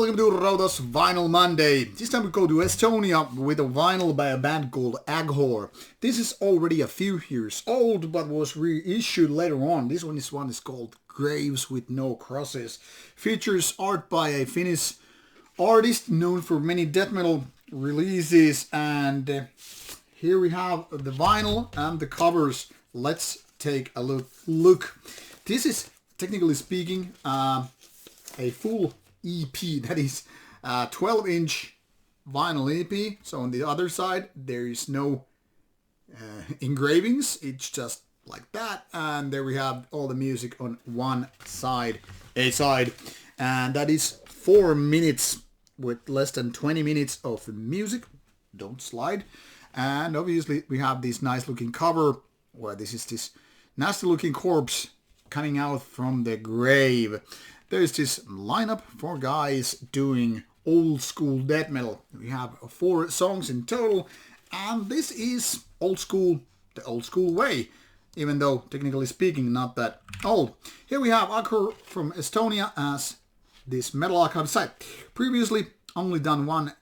welcome to Rauta's Vinyl Monday. This time we go to Estonia with a vinyl by a band called Aghor. This is already a few years old but was reissued later on. This one is called Graves with No Crosses. Features art by a Finnish artist known for many death metal releases, and here we have the vinyl and the covers. Let's take a look. This is, technically speaking, a full EP, that is 12-inch vinyl EP. So on the other side there is no engravings, it's just like that, and there we have all the music on one side, and that is 4 minutes with less than 20 minutes of music. Don't slide. And obviously we have this nice looking cover where this is this nasty looking corpse coming out from the grave. There's this lineup for guys doing old school death metal. We have 4 songs in total, and this is old school, the old school way, even though technically speaking not that old. Here we have Aghor from Estonia as this metal archive site. Previously only done one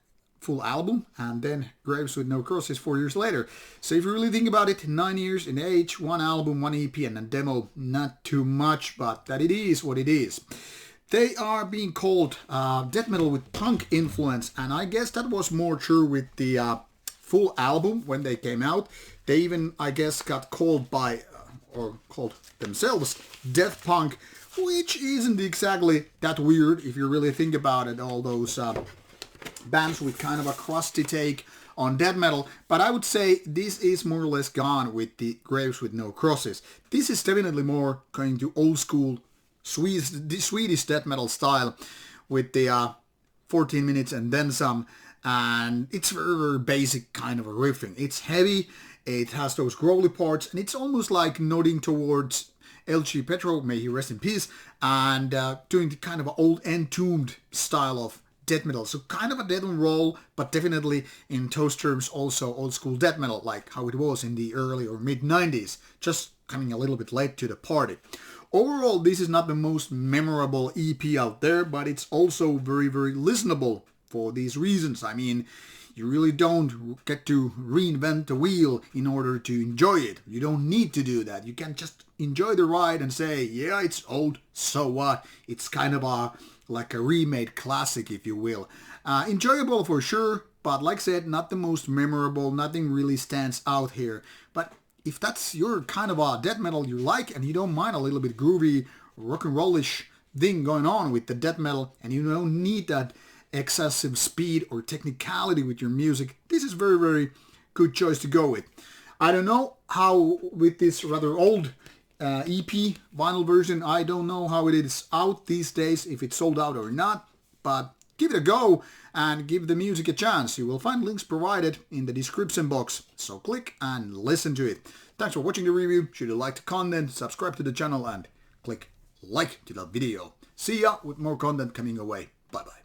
full album, and then Graves with No Crosses 4 years later. So if you really think about it, 9 years in age, 1 album, 1 EP, and a demo, not too much, but that it is what it is. They are being called death metal with punk influence, and I guess that was more true with the full album when they came out. They even, I guess, got called by, or called themselves, death punk, which isn't exactly that weird if you really think about it, all those bands with kind of a crusty take on death metal. But I would say this is more or less gone with the Graves with No Crosses. This is definitely more going to old school Swedish death metal style with the 14 minutes and then some, and it's very, very basic kind of a riffing. It's heavy, it has those growly parts, and it's almost like nodding towards LG Petro, may he rest in peace, and doing the kind of old entombed style of death metal. So kind of a death and roll, but definitely in those terms also old school death metal, like how it was in the early or mid 90s, just coming a little bit late to the party. Overall, this is not the most memorable EP out there, but it's also very, very listenable for these reasons. I mean, you really don't get to reinvent the wheel in order to enjoy it. You don't need to do that. You can just enjoy the ride and say, yeah, it's old, so what? It's kind of like a remade classic, if you will. Enjoyable for sure, but like I said, not the most memorable. Nothing really stands out here. But if that's your kind of a death metal you like, and you don't mind a little bit groovy, rock and rollish thing going on with the death metal, and you don't need that excessive speed or technicality with your music, this is very, very good choice to go with. I don't know how with this rather old EP vinyl version, I don't know how it is out these days, if it's sold out or not, but give it a go and give the music a chance. You will find links provided in the description box, so click and listen to it. Thanks for watching the review. Should you like the content, subscribe to the channel and click like to the video. See ya with more content coming away. Bye bye.